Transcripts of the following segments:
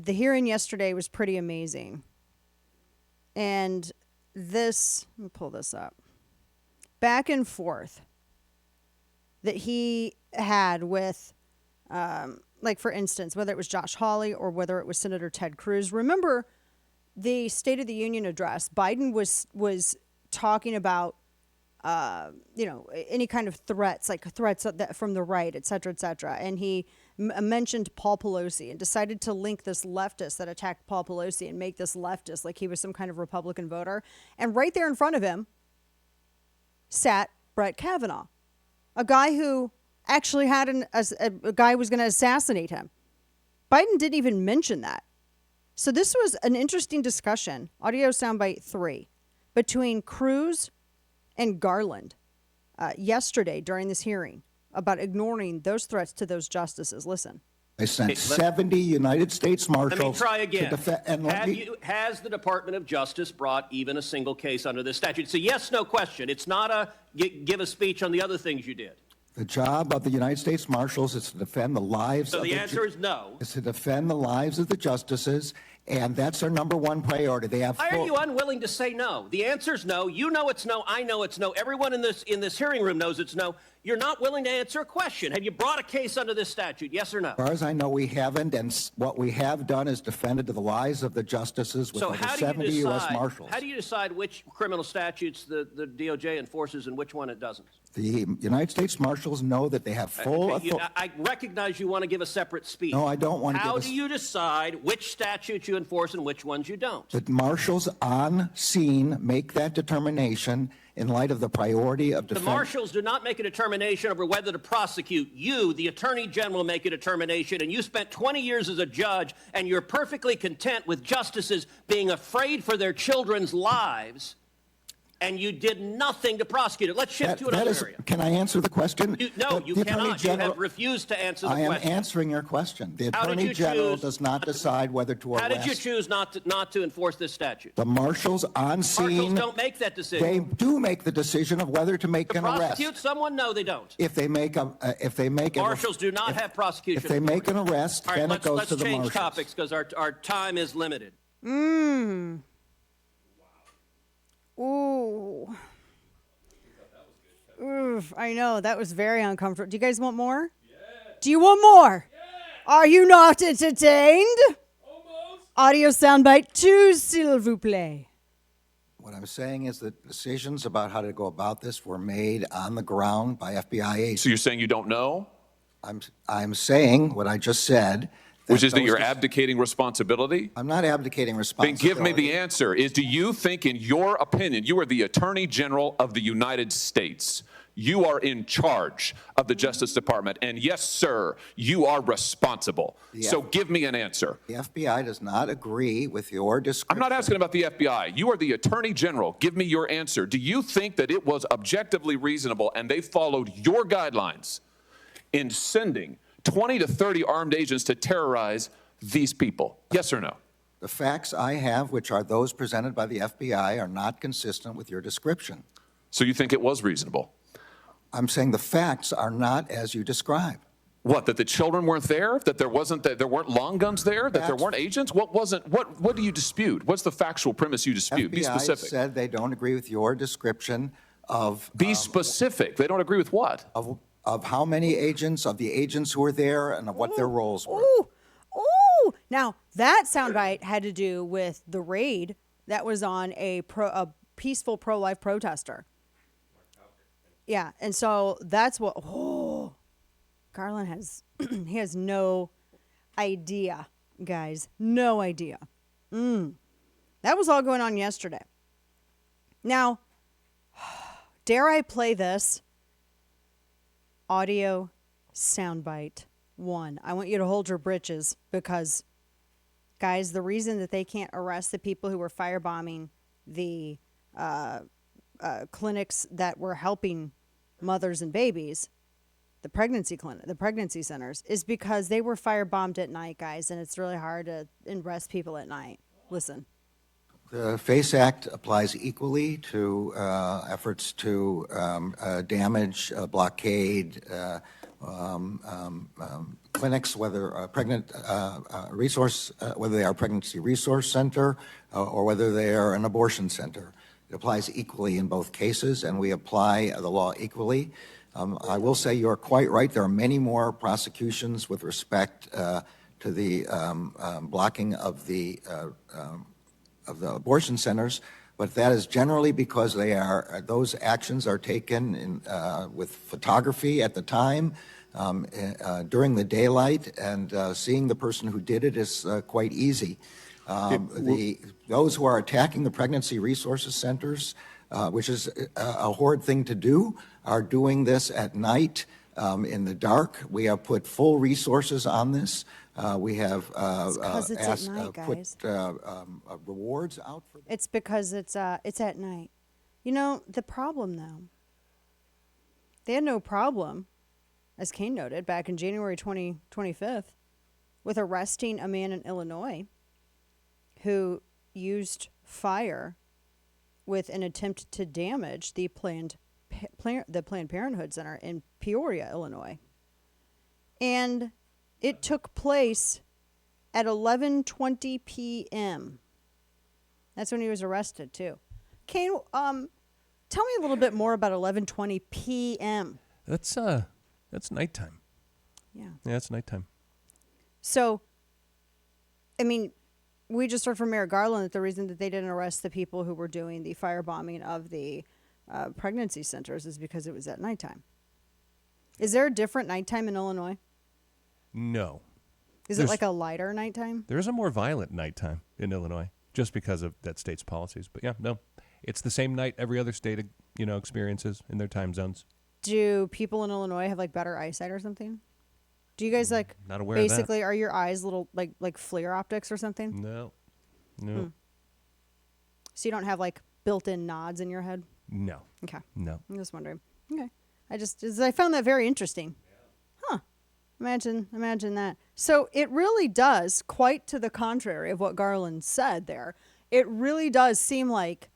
the hearing yesterday was pretty amazing. And this, let me pull this up. Back and forth that he had with, like, for instance, whether it was Josh Hawley or whether it was Senator Ted Cruz. Remember the State of the Union address? Biden was talking about, any kind of threats, like threats from the right, et cetera, and he mentioned Paul Pelosi and decided to link this leftist that attacked Paul Pelosi and make this leftist like he was some kind of Republican voter. And right there in front of him sat Brett Kavanaugh, a guy who actually had a guy who was going to assassinate him. Biden didn't even mention that. So this was an interesting discussion, audio soundbite 3, between Cruz and Garland yesterday during this hearing about ignoring those threats to those justices. Listen. I sent 70 United States Marshals. Let me try again. Has the Department of Justice brought even a single case under this statute? It's a yes/no question. It's not a give a speech on the other things you did. The job of the United States Marshals is to defend the lives So the answer is no. Is to defend the lives of the justices, and that's their number one priority. They have. Why are you unwilling to say no? The answer is no. You know it's no. I know it's no. Everyone in this hearing room knows it's no. You're not willing to answer a question. Have you brought a case under this statute? Yes or no? As far as I know, we haven't, and what we have done is defended the lives of the justices with over 70 U.S. Marshals. How do you decide which criminal statutes the DOJ enforces and which one it doesn't? The United States Marshals know that they have full authority. I recognize you want to give a separate speech. No, I don't want to give How do you decide which statutes you enforce and which ones you don't? The Marshals on scene make that determination in light of the priority of defense. The Marshals do not make a determination over whether to prosecute. You, the Attorney General, make a determination, and you spent 20 years as a judge, and you're perfectly content with justices being afraid for their children's lives, and you did nothing to prosecute it. Let's shift to another area. Can I answer the question? No, you cannot. You have refused to answer the question. I am answering your question. The Attorney General does not decide whether to arrest. How did you choose not to enforce this statute? The Marshals on scene. Marshals don't make that decision. They do make the decision of whether to make an arrest. Prosecute someone? No, they don't. If they make Marshals do not have prosecution. If they make an arrest, then it goes to the Marshals. Let's change topics because our time is limited. Ooh. Oof, I know. That was very uncomfortable. Do you guys want more? Yeah. Do you want more? Yeah. Are you not entertained? Almost. Audio soundbite 2, s'il vous plaît. What I'm saying is that decisions about how to go about this were made on the ground by FBI agents. So you're saying you don't know? I'm saying what I just said. Which is that you're abdicating responsibility? I'm not abdicating responsibility. Then give me the answer. Do you think, in your opinion, you are the Attorney General of the United States, you are in charge of the Justice Department, and yes, sir, you are responsible. So give me an answer. The FBI does not agree with your description. I'm not asking about the FBI. You are the Attorney General. Give me your answer. Do you think that it was objectively reasonable and they followed your guidelines in sending 20 to 30 armed agents to terrorize these people? Yes or no? The facts I have, which are those presented by the FBI, are not consistent with your description. So you think it was reasonable? I'm saying the facts are not as you describe. What, that the children weren't there? That there weren't long guns there? That there weren't agents? What do you dispute? What's the factual premise you dispute? FBI Be specific. Said they don't agree with your description of... Be specific. They don't agree with what? Of how many agents, of the agents who were there, and of what their roles were. Ooh. Now, that soundbite had to do with the raid that was on a peaceful pro-life protester. Yeah, and so that's what... Garland has... he has no idea, guys. No idea. That was all going on yesterday. Now, dare I play this? Audio soundbite 1. I want you to hold your britches because, guys, the reason that they can't arrest the people who were firebombing the clinics that were helping mothers and babies, the pregnancy centers, is because they were firebombed at night, guys, and it's really hard to arrest people at night. Listen. The FACE Act applies equally to efforts to damage, blockade, clinics, whether whether they are a pregnancy resource center or whether they are an abortion center. It applies equally in both cases, and we apply the law equally. I will say you're quite right. There are many more prosecutions with respect to the blocking of the abortion centers, but that is generally because those actions are taken with photography at the time, during the daylight, and seeing the person who did it is quite easy. Those who are attacking the pregnancy resources centers, which is a horrid thing to do, are doing this at night, in the dark. We have put full resources on this. We have put rewards out for them. It's because it's at night. You know, the problem, though, they had no problem, as Kane noted, back in January 2025, with arresting a man in Illinois who used fire with an attempt to damage the Planned Parenthood Center in Peoria, Illinois. And it took place at 11:20 p.m. That's when he was arrested, too. Kane, tell me a little bit more about 11:20 p.m. That's nighttime. Yeah. Yeah, it's nighttime. So, I mean, we just heard from Merrick Garland that the reason that they didn't arrest the people who were doing the firebombing of the pregnancy centers is because it was at nighttime. Is there a different nighttime in Illinois? No. Is it like a lighter nighttime? There is a more violent nighttime in Illinois, just because of that state's policies. But yeah, no, it's the same night every other state, experiences in their time zones. Do people in Illinois have like better eyesight or something? Do you guys like Not aware basically of that. are your eyes little like FLIR optics or something? No. So you don't have like built-in nods in your head? No. Okay. No. I'm just wondering. Okay. I found that very interesting. Huh. Imagine that. So it really does, quite to the contrary of what Garland said there, it really does seem like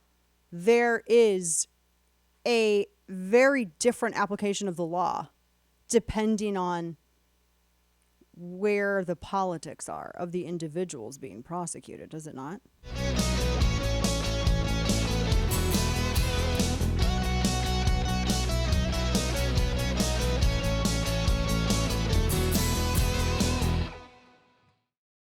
there is a very different application of the law depending on where the politics are of the individuals being prosecuted, does it not?